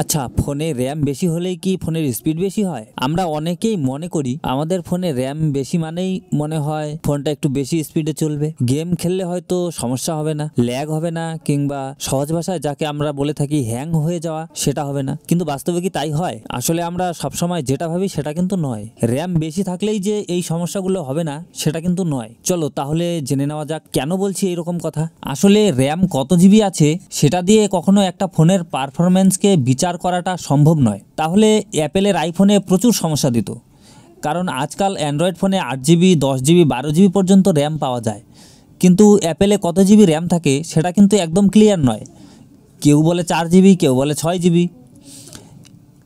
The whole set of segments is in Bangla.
আচ্ছা, ফোনে র্যাম বেশি হলেই কি ফোনের স্পিড বেশি হয়? আমরা অনেকেই মনে করি আমাদের ফোনে র্যাম বেশি মানেই মনে হয় ফোনটা একটু বেশি স্পিডে চলবে, গেম খেললে হয়তো সমস্যা হবে না, ল্যাগ হবে না, কিংবা সহজ ভাষায় যাকে আমরা বলে থাকি হ্যাং হয়ে যাওয়া, সেটা হবে না। কিন্তু বাস্তবে কি তাই হয়? আসলে আমরা সবসময় যেটা ভাবি সেটা কিন্তু নয়। র্যাম বেশি থাকলেই যে এই সমস্যাগুলো হবে না সেটা কিন্তু নয়। চলো তাহলে জেনে নেওয়া যাক কেন বলছি এরকম কথা। আসলে র্যাম কত জিবি আছে সেটা দিয়ে কখনো একটা ফোনের পারফরমেন্সকে বিচার করাটা সম্ভব নয়। তাহলে অ্যাপেলের আইফোনে প্রচুর সমস্যা দিত, কারণ আজকাল অ্যান্ড্রয়েড ফোনে 8 জিবি, 10 জিবি, 12 জিবি পর্যন্ত র্যাম পাওয়া যায়, কিন্তু অ্যাপেলে কত জিবি র্যাম থাকে সেটা কিন্তু একদম ক্লিয়ার নয়। কেউ বলে 4 জিবি, কেউ বলে 6 জিবি।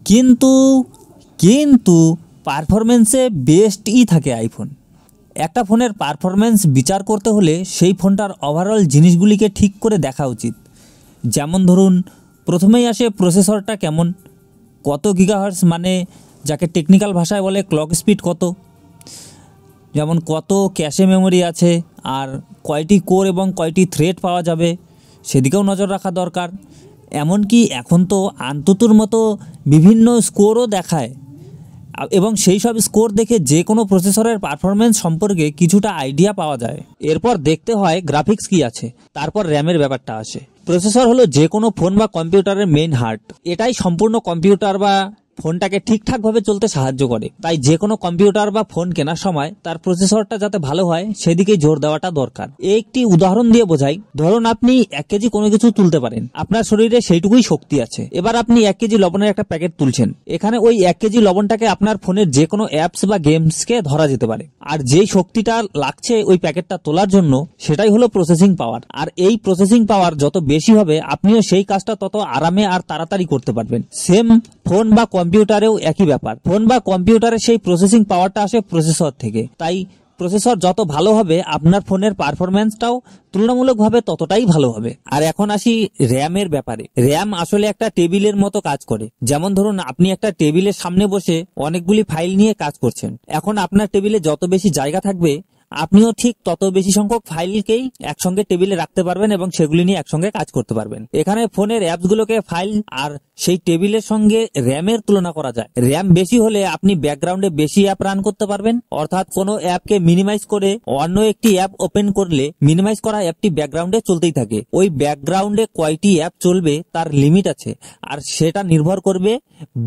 কিন্তু কিন্তু পারফরমেন্সে বেস্টই থাকে আইফোন। একটা ফোনের পারফরমেন্স বিচার করতে হলে সেই ফোনটার ওভারঅল জিনিসগুলিকে ঠিক করে দেখা উচিত। যেমন ধরুন, প্রথমেই আসে প্রসেসরটা কেমন, কত গিগাহার্টজ, মানে যাকে টেকনিক্যাল ভাষায় বলে ক্লক স্পিড কত, যেমন কত ক্যাশে মেমোরি আছে, আর কয়টি কোর এবং কয়টি থ্রেড পাওয়া যাবে সেদিকেও নজর রাখা দরকার। এমনকি এখন তো আনতুতুর মতো বিভিন্ন স্কোরও দেখায়, এবং সেই সব স্কোর দেখে যে কোনো প্রসেসরের পারফরমেন্স সম্পর্কে কিছুটা আইডিয়া পাওয়া যায়। এরপর দেখতে হয় গ্রাফিক্স কি আছে, তারপর র্যামের ব্যাপারটা আসে। প্রসেসর হলো যে কোনো ফোন বা কম্পিউটারের মেইন হার্ট। এটাই সম্পূর্ণ কম্পিউটার বা ফোনটাকে ঠিকঠাকভাবে চলতে সাহায্য করে। তাই যে কোনো কম্পিউটার বা ফোন কেনার সময় তার প্রসেসরটা যাতে ভালো হয় সেদিকে জোর দেওয়াটা দরকার। একটি উদাহরণ দিয়ে বোঝাই। ধরুন আপনি 1 কেজি কোনো কিছু তুলতে পারেন, আপনার শরীরে সেইটুকুই শক্তি আছে। এবার আপনি 1 কেজি লবণের একটা প্যাকেট তুলছেন, এখানে ওই 1 কেজি লবণটাকে আপনার ফোনের যে কোনো অ্যাপস বা গেমসকে ধরা যেতে পারে, আর যেই শক্তিটা লাগছে ওই প্যাকেটটা তোলার জন্য সেটাই হলো প্রসেসিং পাওয়ার। আর এই প্রসেসিং পাওয়ার যত বেশি হবে আপনিও সেই কাজটা তত আরামে আর তাড়াতাড়ি করতে পারবেন। সেম ফোন বা কম্পিউটারেও একই ব্যাপার। ফোন বা কম্পিউটারে সেই প্রসেসিং পাওয়ারটা আসে প্রসেসর থেকে। তাই প্রসেসর যত ভালো হবে আপনার ফোনের পারফরম্যান্সটাও তুলনামূলকভাবে ততটাই ভালো হবে। আর এখন আসি র্যামের ব্যাপারে। র্যাম আসলে একটা টেবিলের মতো কাজ করে। যেমন ধরুন আপনি একটা টেবিলের সামনে বসে অনেকগুলি ফাইল নিয়ে কাজ করছেন। এখন আপনার টেবিলে যত বেশি জায়গা থাকবে আপনিও ঠিক তত বেশি সংখ্যক ফাইলকেই একসঙ্গে টেবিলে রাখতে পারবেন এবং সেগুলি নিয়ে একসঙ্গে কাজ করতে পারবেন। এখানে ফোনের অ্যাপসগুলোকে ফাইল আর সেই টেবিলের সঙ্গে র্যামের তুলনা করা যায়। র্যাম বেশি হলে আপনি ব্যাকগ্রাউন্ডে বেশি অ্যাপ রান করতে পারবেন, অর্থাৎ কোনো অ্যাপকে মিনিমাইজ করে অন্য একটি অ্যাপ ওপেন করলে মিনিমাইজ করা অ্যাপটি ব্যাকগ্রাউন্ডে চলতেই থাকে। ওই ব্যাকগ্রাউন্ডে কয়টি অ্যাপ চলবে তার লিমিট আছে, আর সেটা নির্ভর করবে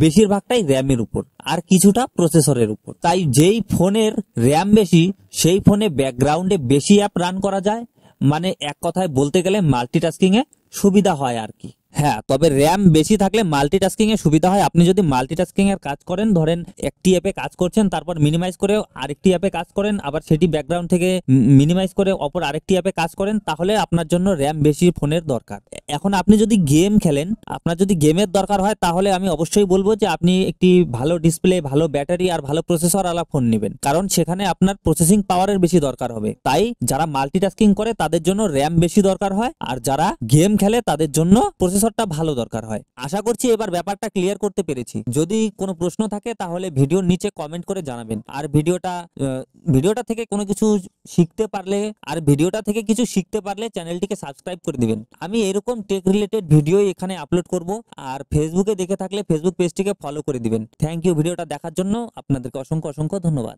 বেশিরভাগটাই র্যামের উপর আর কিছুটা প্রসেসরের উপর। তাই যেই ফোনের র্যাম বেশি সেই ফোনে ব্যাকগ্রাউন্ডে বেশি অ্যাপ রান করা যায়, মানে এক কথায় বলতে গেলে মাল্টিটাস্কিং এ সুবিধা হয় আর কি। হ্যাঁ, তবে র্যাম বেশি থাকলে মাল্টিটাস্কিং এ সুবিধা হয়। আপনি যদি মাল্টিটাস্কিং এর কাজ করেন, ধরেন একটি অ্যাপে কাজ করছেন, তারপর মিনিমাইজ করে আরেকটি অ্যাপে কাজ করেন, আবার সেটি ব্যাকগ্রাউন্ড থেকে মিনিমাইজ করে অপর আরেকটি অ্যাপে কাজ করেন, তাহলে আপনার জন্য র্যাম বেশি ফোনের দরকার। এখন আপনি যদি গেম খেলেন, আপনার যদি গেমের দরকার হয়, তাহলে আমি অবশ্যই বলবো যে আপনি একটি ভালো ডিসপ্লে, ভালো ব্যাটারি আর ভালো প্রসেসর আলা ফোন নেবেন, কারণ সেখানে আপনার প্রসেসিং পাওয়ারের বেশি দরকার হবে। তাই যারা মাল্টিটাস্কিং করে তাদের জন্য র্যাম বেশি দরকার হয়, আর যারা গেম খেলে তাদের জন্য প্রসেসরটা ভালো দরকার হয়। আশা করছি এবার ব্যাপারটা ক্লিয়ার করতে পেরেছি। যদি কোনো প্রশ্ন থাকে তাহলে ভিডিওর নিচে কমেন্ট করে জানাবেন। আর ভিডিওটা থেকে কোনো কিছু শিখতে পারলে চ্যানেলটিকে সাবস্ক্রাইব করে দিবেন। আমি এরকম টেক রিলেটেড ভিডিও এখানে আপলোড করব। আর ফেসবুকে দেখে থাকলে ফেসবুক পেজটিকে ফলো করে দিবেন। থ্যাংক ইউ ভিডিওটা দেখার জন্য। আপনাদেরকে অসংখ্য ধন্যবাদ।